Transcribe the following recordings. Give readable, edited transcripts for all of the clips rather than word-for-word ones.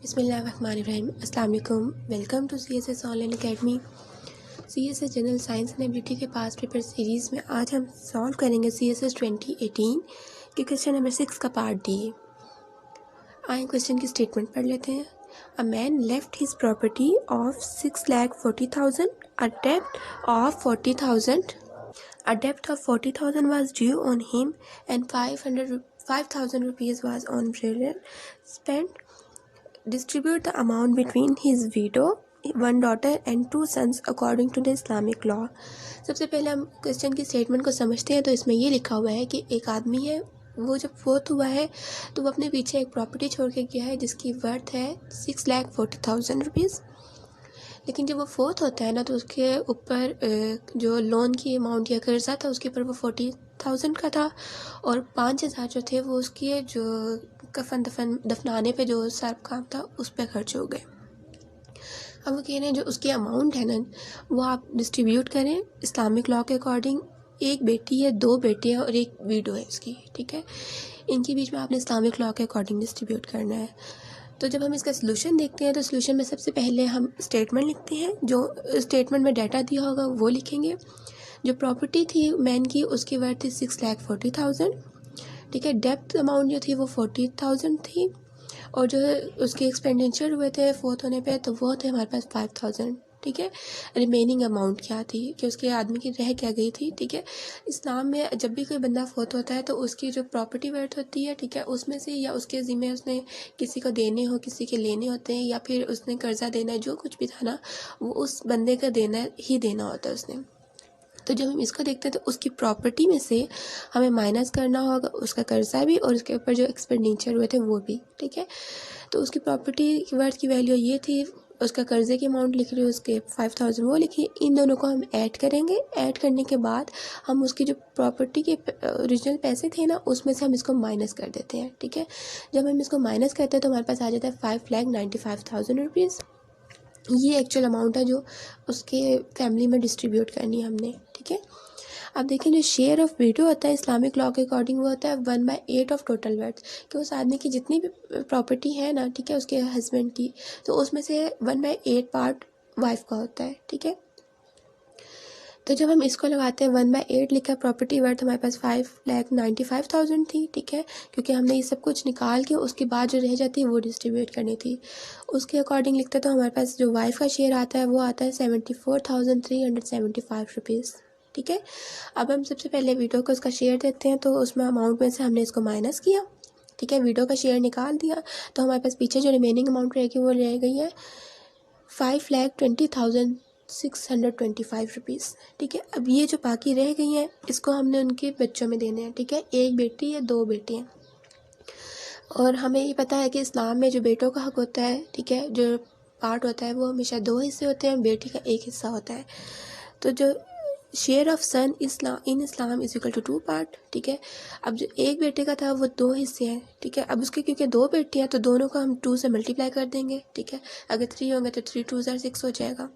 बिस्मिल्लाहिर्रहमानिर्रहीम। अस्सलाम वालेकुम। Welcome to CSS online academy. CSS general science and ability के पास पेपर सीरीज़ में आज हम सॉल्व करेंगे CSS 2018 के क्वेश्चन नंबर 6 का पार्ट डी। आए क्वेश्चन की स्टेटमेंट पढ़ लेते हैं। A man left his property of 6,40,000, अ डेब्ट of 40,000 was due on him and 5,000 rupees was on burial spent. Distribute the amount between his widow, one daughter and two sons according to the Islamic law. सबसे पहले हम question की statement को समझते हैं। तो इसमें ये लिखा हुआ है कि एक आदमी है, वो जब फोर्थ हुआ है तो वो अपने पीछे एक प्रॉपर्टी छोड़ के गया है जिसकी वर्थ है 6,40,000 रुपीज़। लेकिन जब वो फोर्थ होता है ना तो उसके ऊपर जो लोन की अमाउंट या कर्जा था उसके ऊपर वो 40,000 का था और 5,000 जो थे वो उसकी जो कफन दफनाने पे जो सर्फ काम था उस पर खर्च हो गए। अब वो कह रहे हैं जो उसकी अमाउंट है ना वो आप डिस्ट्रीब्यूट करें इस्लामिक लॉ के अकॉर्डिंग। एक बेटी है, दो बेटे हैं और एक विडो है उसकी, ठीक है। इनके बीच में आपने इस्लामिक लॉ के अकॉर्डिंग डिस्ट्रीब्यूट करना है। तो जब हम इसका सलूशन देखते हैं तो सलूशन में सबसे पहले हम स्टेटमेंट लिखते हैं। जो स्टेटमेंट में डाटा दिया होगा वो लिखेंगे। जो प्रॉपर्टी थी मैन की उसकी वर्थ थी 6,40,000, ठीक है। डेप्थ अमाउंट जो थी वो 40,000 थी और जो उसके एक्सपेंडिचर हुए थे फोर्थ होने पे तो वो थे हमारे पास 5,000, ठीक है। रिमेनिंग अमाउंट क्या थी कि उसके आदमी की रह क्या गई थी, ठीक है। इस्लाम में जब भी कोई बंदा फोत होता है तो उसकी जो प्रॉपर्टी वर्थ होती है, ठीक है, उसमें से या उसके ज़िम्मे उसने किसी को देने हो, किसी के लेने होते हैं या फिर उसने कर्जा देना है, जो कुछ भी था ना वो उस बंदे का देना ही देना होता है उसने। तो जब हम इसको देखते हैं तो उसकी प्रॉपर्टी में से हमें माइनस करना होगा उसका कर्जा भी और उसके ऊपर जो एक्सपेंडिचर हुए थे वो भी, ठीक है। तो उसकी प्रॉपर्टी की वर्थ की वैल्यू ये थी, उसका कर्जे की अमाउंट लिख रही है, उसके 5,000 वो लिखी। इन दोनों को हम ऐड करेंगे। ऐड करने के बाद हम उसकी जो प्रॉपर्टी के ओरिजिनल पैसे थे ना उसमें से हम इसको माइनस कर देते हैं, ठीक है। जब हम इसको माइनस करते हैं तो हमारे पास आ जाता है 5,95,000 रुपीज़। ये एक्चुअल अमाउंट है जो उसके फैमिली में डिस्ट्रीब्यूट करनी है हमने, ठीक है। अब देखें जो शेयर ऑफ विडो होता है इस्लामिक लॉ के अकॉर्डिंग वो होता है 1/8 ऑफ टोटल वर्थ, कि उस आदमी की जितनी भी प्रॉपर्टी है ना, ठीक है, उसके हस्बैंड की, तो उसमें से 1/8 पार्ट वाइफ का होता है, ठीक है। तो जब हम इसको लगाते हैं 1/8 लिखा प्रॉपर्टी वर्थ हमारे पास 5,95,000 थी, ठीक है, क्योंकि हमने ये सब कुछ निकाल के उसके बाद जो रह जाती है वो डिस्ट्रीब्यूट करनी थी। उसके अकॉर्डिंग लिखते तो हमारे पास जो वाइफ का शेयर आता है वो आता है 74,375 रुपीज़, ठीक है। अब हम सबसे पहले वीडो को उसका शेयर देते हैं तो उसमें अमाउंट में से हमने इसको माइनस किया, ठीक है, वीडो का शेयर निकाल दिया तो हमारे पास पीछे जो रिमेनिंग अमाउंट रहेगी वो रह गई है 5,20,625 रुपीज़, ठीक है। अब ये जो बाकी रह गई हैं इसको हमने उनके बच्चों में देने हैं, ठीक है। एक बेटी या दो बेटे हैं और हमें ये पता है कि इस्लाम में जो बेटों का हक होता है, ठीक है, जो पार्ट होता है वो हमेशा 2 हिस्से होते हैं, बेटी का 1 हिस्सा होता है। तो जो share of son in Islam is equal to 2 part, ठीक है। अब जो एक बेटे का था वो 2 हिस्से हैं, ठीक है। अब उसके क्योंकि 2 बेटे हैं तो दोनों को हम 2 से मल्टीप्लाई कर देंगे, ठीक है। अगर 3 होंगे तो 3 2 6 हो जाएगा।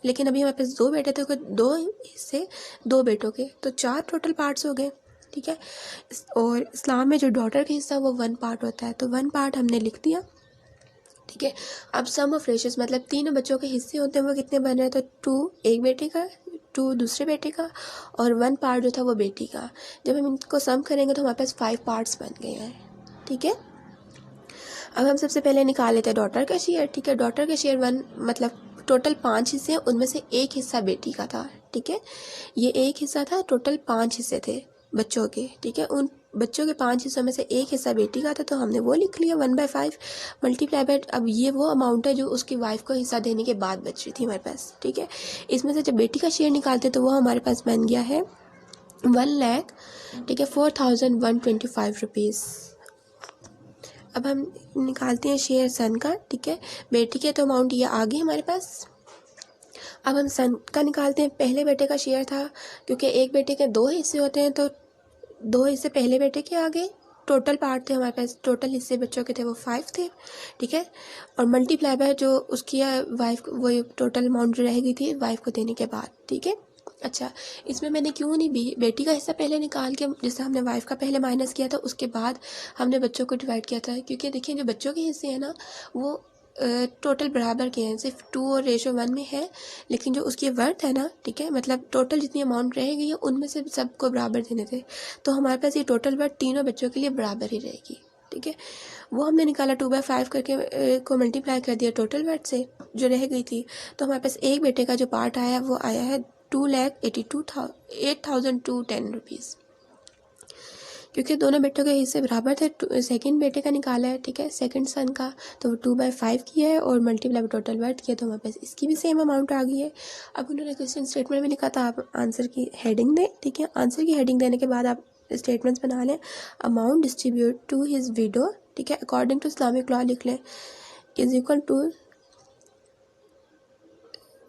लेकिन अभी हमारे पास 2 बेटे थे तो 2 हिस्से 2 बेटों के, तो 4 टोटल पार्ट्स हो गए, ठीक है। और इस्लाम में जो डॉटर का हिस्सा वो 1 पार्ट होता है, तो 1 पार्ट हमने लिख दिया, ठीक है। अब सम ऑफ रेशियोज मतलब तीनों बच्चों के हिस्से होते हैं वो कितने बन रहे हैं, तो 2 एक बेटे का, 2 दूसरे बेटे का और 1 पार्ट जो था वो बेटी का। जब हम इनको सम करेंगे तो हमारे पास 5 पार्ट्स बन गए हैं, ठीक है। अब हम सबसे पहले निकाल लेते हैं डॉटर का शेयर, ठीक है। डॉटर का शेयर 1 मतलब टोटल 5 हिस्से हैं, उनमें से एक हिस्सा बेटी का था, ठीक है। ये एक हिस्सा था, टोटल 5 हिस्से थे बच्चों के, ठीक है। उन बच्चों के 5 हिस्सों में से एक हिस्सा बेटी का था तो हमने वो लिख लिया 1/5 मल्टीप्लाई बाय। अब ये वो अमाउंट है जो उसकी वाइफ को हिस्सा देने के बाद बच रही थी हमारे पास, ठीक है। इसमें से जब बेटी का शेयर निकालते तो वो हमारे पास बन गया है 1,00,000, ठीक है, 4,125 रुपीज़। अब हम निकालते हैं शेयर सन का, ठीक है। बेटी के तो अमाउंट ये आ गई हमारे पास। अब हम सन का निकालते हैं। पहले बेटे का शेयर था, क्योंकि एक बेटे के 2 हिस्से होते हैं तो 2 हिस्से पहले बेटे के आ गए। टोटल पार्ट थे हमारे पास, टोटल हिस्से बच्चों के थे वो 5 थे, ठीक है। और मल्टीप्लाई बाय जो उसकी वाइफ वो टोटल अमाउंट जो रह गई थी वाइफ को देने के बाद, ठीक है। अच्छा, इसमें मैंने क्यों नहीं बेटी का हिस्सा पहले निकाल के, जैसे हमने वाइफ का पहले माइनस किया था उसके बाद हमने बच्चों को डिवाइड किया था, क्योंकि देखिए जो बच्चों के हिस्से हैं ना वो टोटल बराबर के हैं, सिर्फ 2 और रेशो 1 में है, लेकिन जो उसकी वर्थ है ना, ठीक है, मतलब टोटल जितनी अमाउंट रहेगी है उनमें से सबको बराबर देने थे, तो हमारे पास ये टोटल वर्थ तीनों बच्चों के लिए बराबर ही रहेगी, ठीक है। वो हमने निकाला 2/5 करके को मल्टीप्लाई कर दिया टोटल वर्थ से जो रह गई थी, तो हमारे पास एक बेटे का जो पार्ट आया वो आया है 2,82,810 रुपीज़, क्योंकि दोनों बेटों के हिस्से बराबर थे। सेकंड बेटे का निकाला है, ठीक है, सेकंड सन का, तो वो 2/5 किया है और मल्टीप्लाई टोटल वर्थ किया, तो हमारे पास इसकी भी सेम अमाउंट आ गई है। अब उन्होंने क्वेश्चन स्टेटमेंट में लिखा था आप आंसर की हेडिंग दें, ठीक है, आंसर की हेडिंग देने के बाद आप स्टेटमेंट्स बना लें। Amount distribute to his widow, ठीक है, अकॉर्डिंग टू इस्लामिक लॉ लिख लें, इज इक्वल टू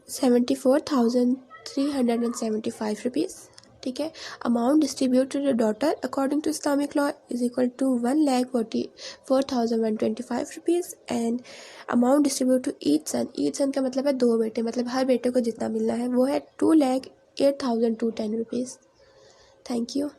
74,375 रुपीज़, ठीक है। Amount distribute to the daughter according to Islamic law is equal to 1,44,125 rupees, and amount distribute to each son का मतलब है 2 बेटे, मतलब हर बेटे को जितना मिलना है वो है 2,08,210 रुपीज़। Thank you.